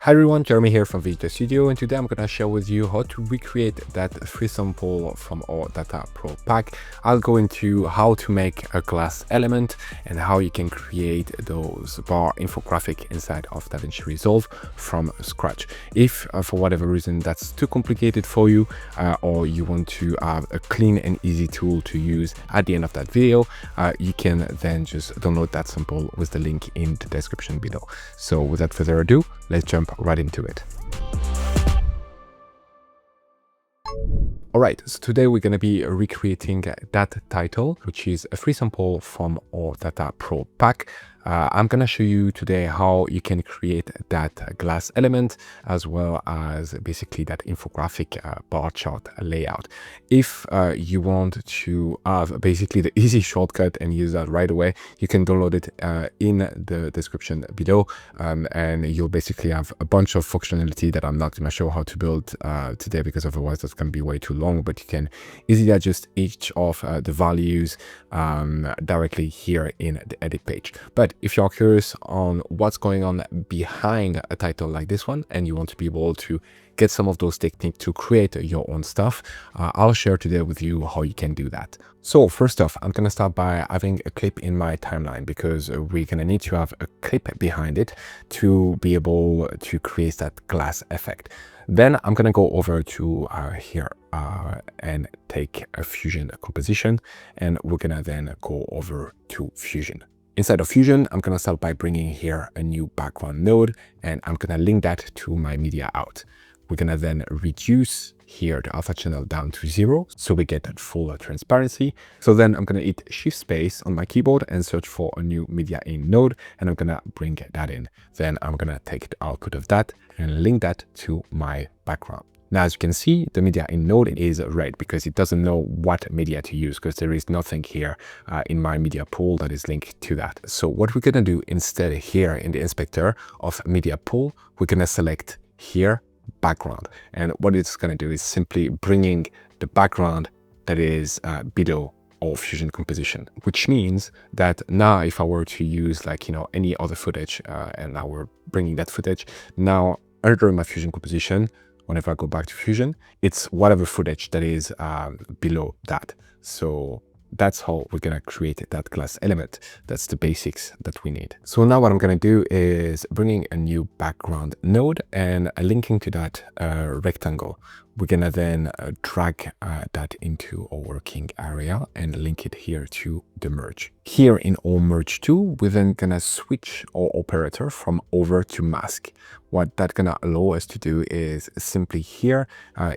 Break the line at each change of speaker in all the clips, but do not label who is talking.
Hi everyone, Jeremy here from Davinci Studio, and today I'm going to share with you how to recreate that free sample from our Data Pro pack. I'll go into how to make a class element and how you can create those bar infographic inside of Davinci Resolve from scratch. If for whatever reason that's too complicated for you, or you want to have a clean and easy tool to use at the end of that video, you can then just download that sample with the link in the description below. So without further ado, let's jump right into it. All right, so today we're going to be recreating that title, which is a free sample from our Data Pro pack. I'm going to show you today how you can create that glass element as well as basically that infographic bar chart layout. If you want to have basically the easy shortcut and use that right away, you can download it in the description below, and you'll basically have a bunch of functionality that I'm not going to show how to build today, because otherwise that's going to be way too long. But you can easily adjust each of the values directly here in the edit page. But if you're curious on what's going on behind a title like this one, and you want to be able to get some of those techniques to create your own stuff, I'll share today with you how you can do that. So first off, I'm going to start by having a clip in my timeline, because we're going to need to have a clip behind it to be able to create that glass effect. Then I'm going to go over to here and take a Fusion composition, and we're going to then go over to Fusion. Inside of Fusion, I'm going to start by bringing here a new background node, and I'm going to link that to my media out. We're going to then reduce here the alpha channel down to 0, so we get that full transparency. So then I'm going to hit Shift Space on my keyboard and search for a new media in node, and I'm going to bring that in. Then I'm going to take the output of that and link that to my background. Now, as you can see, the media in node is red because it doesn't know what media to use, because there is nothing here in my media pool that is linked to that. So what we're going to do instead here in the inspector of media pool, we're going to select here background. And what it's going to do is simply bringing the background that is below our Fusion composition, which means that now if I were to use any other footage and now we're bringing that footage, now under my Fusion composition, whenever I go back to Fusion, it's whatever footage that is below that. So that's how we're going to create that glass element. That's the basics that we need. So now what I'm going to do is bringing a new background node and linking to that rectangle. We're going to then drag that into our working area and link it here to the merge. Here in our merge tool, we're then going to switch our operator from over to mask. What that's going to allow us to do is simply here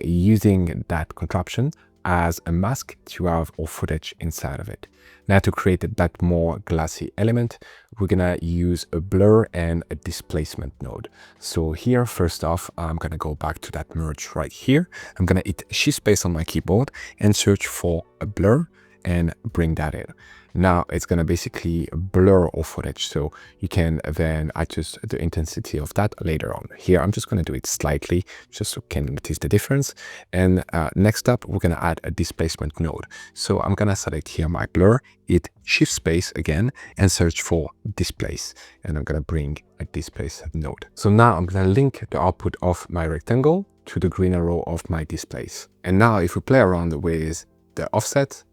using that contraption as a mask to have our footage inside of it. Now, to create that more glassy element, we're gonna use a blur and a displacement node. So here, first off, I'm gonna go back to that merge right here. I'm gonna hit Shift Space on my keyboard and search for a blur and bring that in. Now it's going to basically blur our footage, so you can then adjust the intensity of that later on. Here I'm just going to do it slightly just so you can notice the difference. And next up, we're going to add a displacement node. So I'm going to select here my blur, hit Shift Space again and search for displace, and I'm going to bring a displace node. So now I'm going to link the output of my rectangle to the green arrow of my displace. And now if we play around with the offset,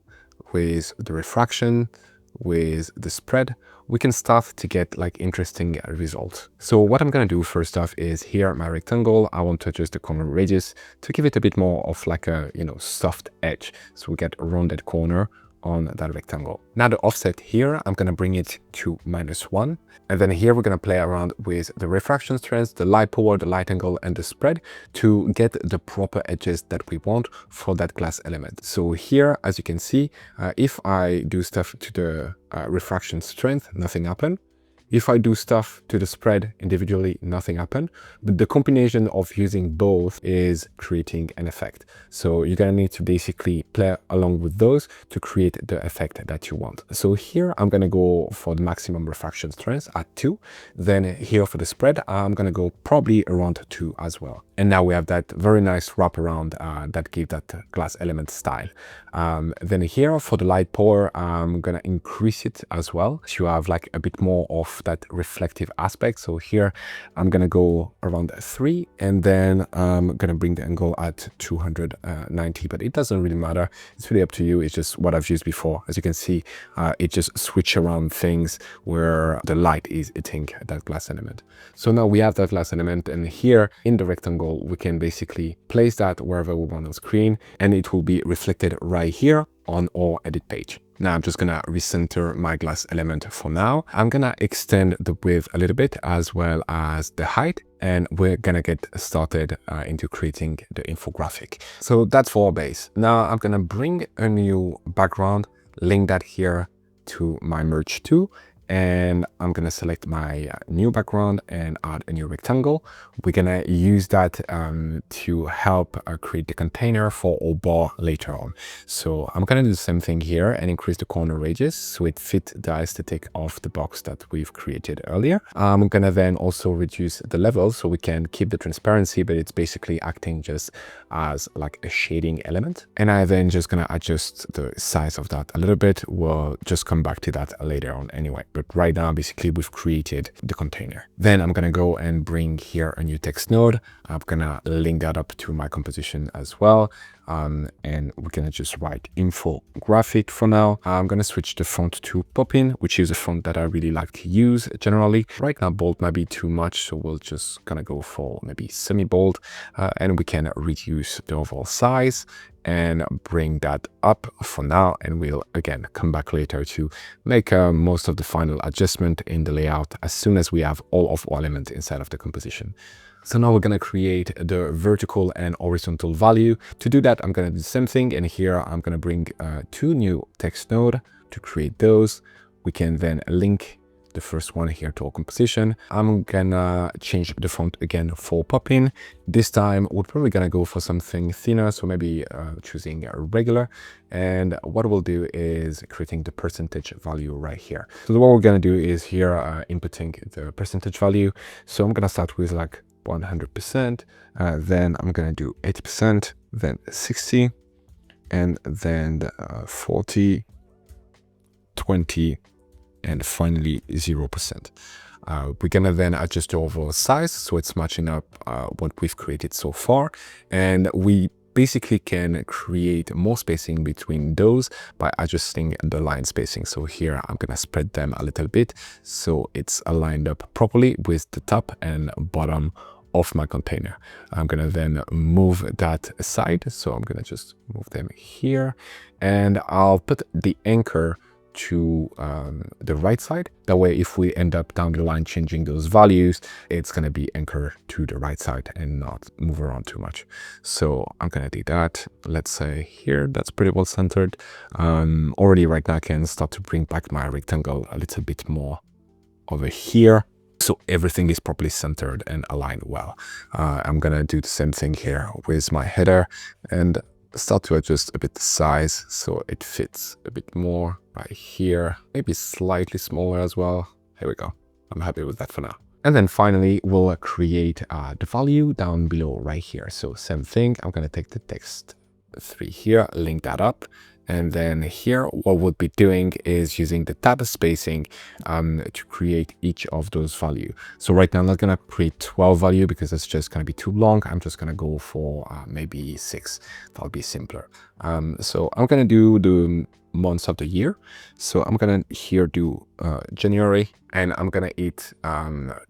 with the refraction, with the spread, we can start to get interesting results. So what I'm going to do first off is here my rectangle, I want to adjust the corner radius to give it a bit more of a soft edge, so we get a rounded corner on that rectangle. Now the offset here, I'm going to bring it to -1, and then here we're going to play around with the refraction strength, the light power, the light angle, and the spread to get the proper edges that we want for that glass element. So here, as you can see, if I do stuff to the refraction strength, nothing happened. If I do stuff to the spread individually, nothing happened. But the combination of using both is creating an effect. So you're going to need to basically play along with those to create the effect that you want. So here I'm going to go for the maximum refraction strength at 2. Then here for the spread, I'm going to go probably around 2 as well. And now we have that very nice wraparound that gives that glass element style. Then here for the light power, I'm going to increase it as well. So you have a bit more of of that reflective aspect. So here I'm gonna go around 3, and then I'm gonna bring the angle at 290, but it doesn't really matter. It's really up to you. It's just what I've used before. As you can see, it just switch around things where the light is hitting that glass element. So now we have that glass element, and here in the rectangle, we can basically place that wherever we want on screen, and it will be reflected right here on our edit page. Now I'm just gonna recenter my glass element for now. I'm gonna extend the width a little bit as well as the height, and we're gonna get started into creating the infographic. So that's for our base. Now I'm gonna bring a new background, link that here to my merge tool, and I'm gonna select my new background and add a new rectangle. We're gonna use that to help create the container for our bar later on. So I'm gonna do the same thing here and increase the corner radius so it fits the aesthetic of the box that we've created earlier. I'm gonna then also reduce the level so we can keep the transparency, but it's basically acting just as like a shading element. And I then just gonna adjust the size of that a little bit. We'll just come back to that later on anyway. But right now, basically, we've created the container. Then I'm gonna go and bring here a new text node. I'm gonna link that up to my composition as well. And we're gonna just write infographic for now. I'm gonna switch the font to Poppin, which is a font that I really like to use generally. Right now, bold might be too much, so we'll just gonna go for maybe semi-bold, and we can reduce the overall size and bring that up for now, and we'll again come back later to make most of the final adjustment in the layout as soon as we have all of our elements inside of the composition. So now we're gonna create the vertical and horizontal value. To do that, I'm gonna do the same thing, and here I'm gonna bring 2 new text node to create those. We can then link the first one here to our composition. I'm gonna change the font again for Poppin. This time we're probably gonna go for something thinner, so maybe choosing a regular. And what we'll do is creating the percentage value right here. So what we're gonna do is here inputting the percentage value. So I'm gonna start with like 100%, then I'm gonna do 80%, then 60, and then 40, 20, and finally 0%. We're gonna then adjust the overall size so it's matching up what we've created so far, and we basically can create more spacing between those by adjusting the line spacing. So here I'm gonna spread them a little bit so it's aligned up properly with the top and bottom of my container. I'm gonna then move that aside, so I'm gonna just move them here, and I'll put the anchor to the right side. That way, if we end up down the line changing those values, it's going to be anchored to the right side and not move around too much. So I'm going to do that. Let's say here, that's pretty well centered. Already right now I can start to bring back my rectangle a little bit more over here, so everything is properly centered and aligned well. I'm going to do the same thing here with my header and start to adjust a bit the size so it fits a bit more right here, maybe slightly smaller as well. Here we go. I'm happy with that for now. And then finally, we'll create the value down below right here. So same thing, I'm going to take the text 3 here, link that up. And then here, what we'll be doing is using the tab spacing to create each of those value. So right now, I'm not going to create 12 value because it's just going to be too long. I'm just going to go for maybe 6. That'll be simpler. So I'm going to do the months of the year. So I'm going to here do January, and I'm going to hit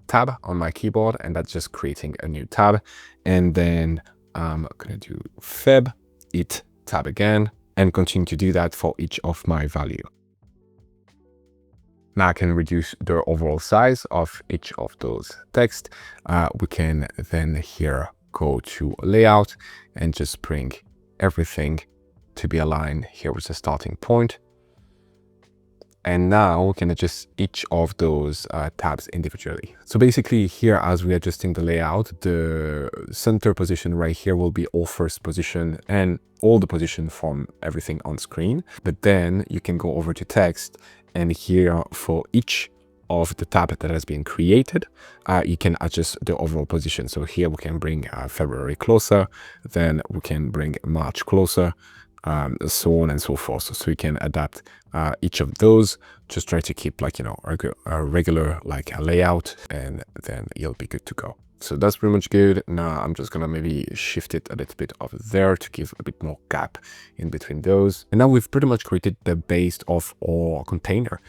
tab on my keyboard, and that's just creating a new tab. And then I'm going to do Feb, hit tab again, and continue to do that for each of my value. Now I can reduce the overall size of each of those text. We can then here go to layout and just bring everything to be aligned here with the starting point. And now we can adjust each of those tabs individually. So basically here, as we're adjusting the layout, the center position right here will be all first position and all the position from everything on screen. But then you can go over to text, and here for each of the tab that has been created, you can adjust the overall position. So here we can bring February closer, then we can bring March closer, so on and so forth. So you can adapt each of those. Just try to keep like, a regular like a layout, and then you'll be good to go. So that's pretty much good. Now I'm just gonna maybe shift it a little bit over there to give a bit more gap in between those. And now we've pretty much created the base of our container.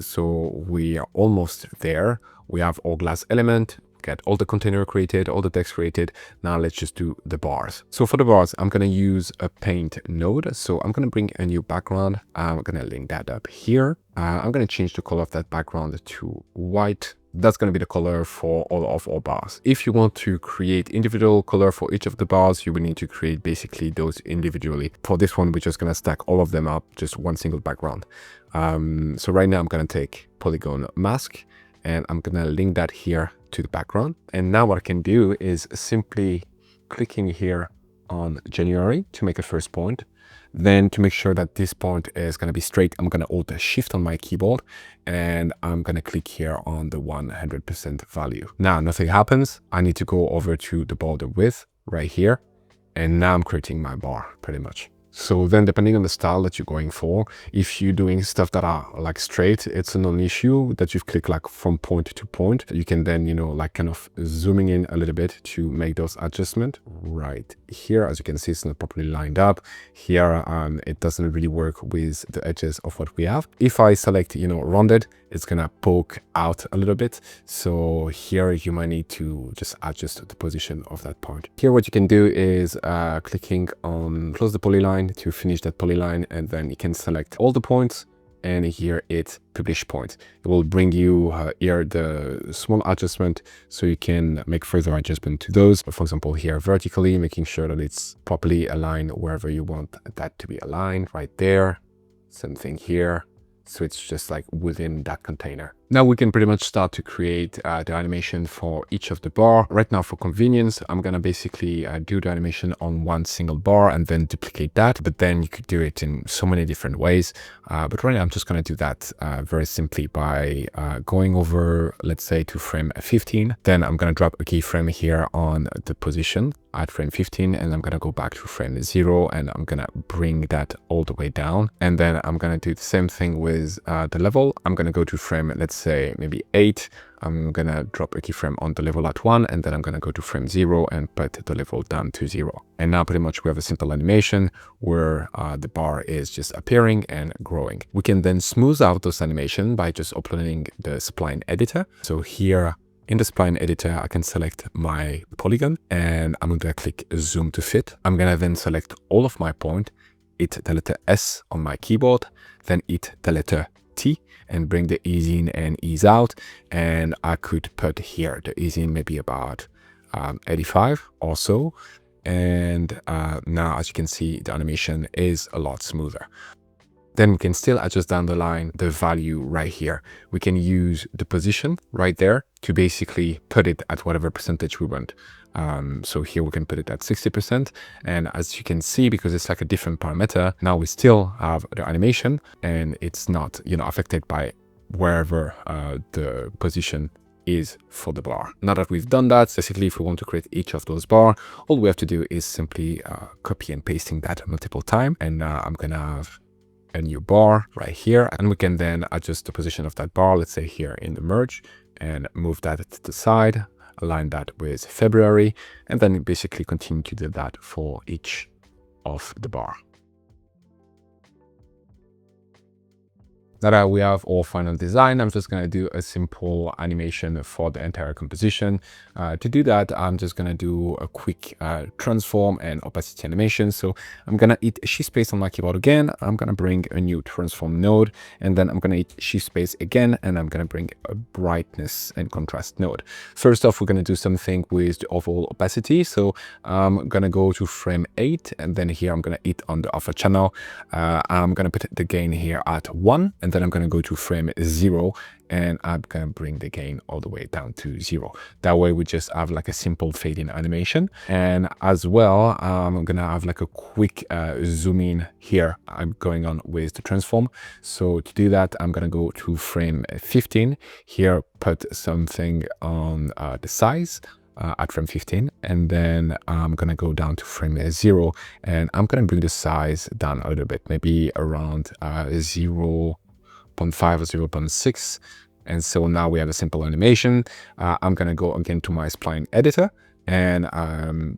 So we are almost there. We have our glass element, get all the container created, all the text created. Now let's just do the bars. So for the bars, I'm going to use a paint node. So I'm going to bring a new background. I'm going to link that up here. I'm going to change the color of that background to white. That's going to be the color for all of our bars. If you want to create individual color for each of the bars, you will need to create basically those individually. For this one, we're just going to stack all of them up, just one single background. So right now I'm going to take polygon mask, and I'm going to link that here to the background. And now what I can do is simply clicking here on January to make a first point. Then to make sure that this point is going to be straight, I'm going to hold Shift on my keyboard, and I'm going to click here on the 100% value. Now nothing happens. I need to go over to the border width right here. And now I'm creating my bar pretty much. So then depending on the style that you're going for, if you're doing stuff that are like straight, it's a non-issue that you've clicked like from point to point. You can then, like kind of zooming in a little bit to make those adjustments. Right here, as you can see, it's not properly lined up. Here, it doesn't really work with the edges of what we have. If I select, rounded, it's gonna poke out a little bit. So here you might need to just adjust the position of that point. Here, what you can do is clicking on close the polyline to finish that polyline, and then you can select all the points, and here it's publish point. It will bring you here the small adjustment, so you can make further adjustment to those. For example, here vertically, making sure that it's properly aligned wherever you want that to be aligned, right there. Same thing here. So it's just like within that container. Now we can pretty much start to create the animation for each of the bar. Right now, for convenience, I'm going to basically do the animation on one single bar and then duplicate that. But then you could do it in so many different ways. But right now, I'm just going to do that very simply by going over, let's say, to frame 15. Then I'm going to drop a keyframe here on the position at frame 15. And I'm going to go back to frame 0. And I'm going to bring that all the way down. And then I'm going to do the same thing with the level. I'm going to go to frame, let's say maybe 8. I'm gonna drop a keyframe on the level at 1, and then I'm gonna go to frame 0 and put the level down to 0. And now pretty much we have a simple animation where the bar is just appearing and growing. We can then smooth out those animation by just uploading the spline editor. So here in the spline editor, I can select my polygon, and I'm gonna click zoom to fit. I'm gonna then select all of my point, hit the letter S on my keyboard, then hit the letter T and bring the ease in and ease out. And I could put here the ease in maybe about 85 or so. And now, as you can see, the animation is a lot smoother. Then we can still adjust down the line the value right here. We can use the position right there to basically put it at whatever percentage we want. So here we can put it at 60%. And as you can see, because it's like a different parameter, now we still have the animation and it's not, affected by wherever the position is for the bar. Now that we've done that, basically if we want to create each of those bar, all we have to do is simply copy and pasting that multiple times. And I'm gonna have a new bar right here, and we can then adjust the position of that bar, let's say here in the merge, and move that to the side, align that with February, and then basically continue to do that for each of the bar. Now that we have our final design, I'm just going to do a simple animation for the entire composition. To do that, I'm just going to do a quick transform and opacity animation. So I'm going to hit shift space on my keyboard again. I'm going to bring a new transform node, and then I'm going to hit shift space again, and I'm going to bring a brightness and contrast node. First off, we're going to do something with the overall opacity. So I'm going to go to frame 8, and then here I'm going to hit on the alpha channel. I'm going to put the gain here at 1, and then I'm going to go to frame 0, and I'm going to bring the gain all the way down to 0. That way we just have like a simple fade-in animation. And as well, I'm going to have like a quick zoom in here. I'm going on with the transform. So to do that, I'm going to go to frame 15. Here, put something on the size. at frame 15, and then I'm gonna go down to frame 0, and I'm gonna bring the size down a little bit, maybe around 0.5 or 0.6. And so now we have a simple animation. I'm gonna go again to my spline editor and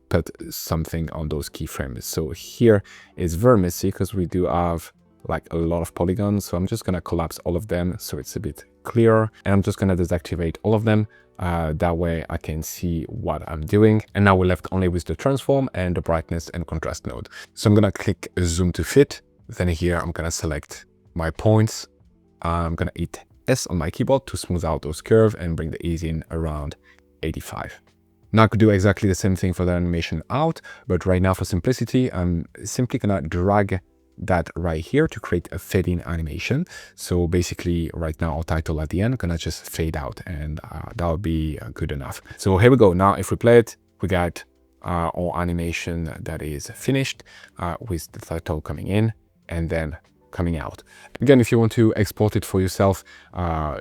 put something on those keyframes. So here is very messy because we do have like a lot of polygons. So I'm just gonna collapse all of them so it's a bit clearer. And I'm just gonna deactivate all of them. That way I can see what I'm doing. And now we're left only with the transform and the brightness and contrast node. So I'm gonna click zoom to fit. Then here I'm gonna select my points. I'm gonna hit S on my keyboard to smooth out those curves and bring the ease in around 85. Now I could do exactly the same thing for the animation out, but right now for simplicity, I'm simply gonna drag that right here to create a fade-in animation. So basically right now our title at the end gonna just fade out, and that'll be good enough. So here we go. Now if we play it, we got our animation that is finished with the title coming in and then coming out. Again, if you want to export it for yourself,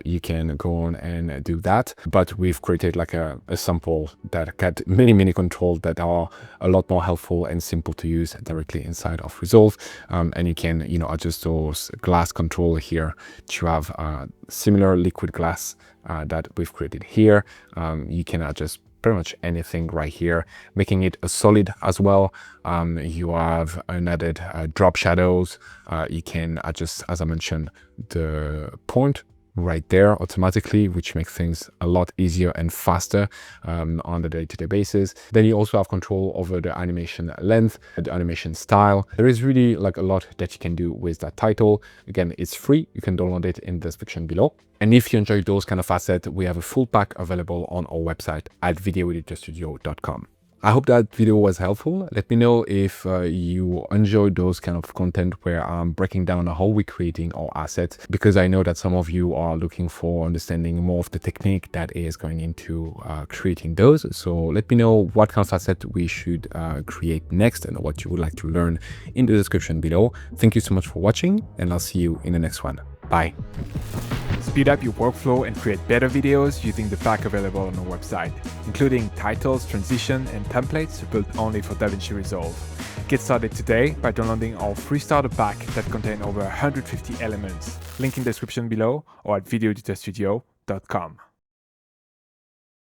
you can go on and do that. But we've created like a sample that got many controls that are a lot more helpful and simple to use directly inside of Resolve. And you can, adjust those glass control here to have similar liquid glass that we've created here. You can adjust pretty much anything right here, making it a solid as well. You have an added drop shadows. You can adjust, as I mentioned, the point right there automatically, which makes things a lot easier and faster on the day-to-day basis. Then you also have control over the animation length, the animation style. There is really like a lot that you can do with that title. Again, it's free. You can download it in the description below. And if you enjoy those kind of assets, we have a full pack available on our website at videoeditorstudio.com. I hope that video was helpful. Let me know if you enjoyed those kind of content where I'm breaking down how we're creating our assets, because I know that some of you are looking for understanding more of the technique that is going into creating those. So let me know what kind of asset we should create next and what you would like to learn in the description below. Thank you so much for watching, and I'll see you in the next one. Bye.
Speed up your workflow and create better videos using the pack available on our website, including titles, transition, and templates built only for Davinci Resolve. Get started today by downloading our free starter pack that contains over 150 elements. Link in the description below or at videoeditorstudio.com.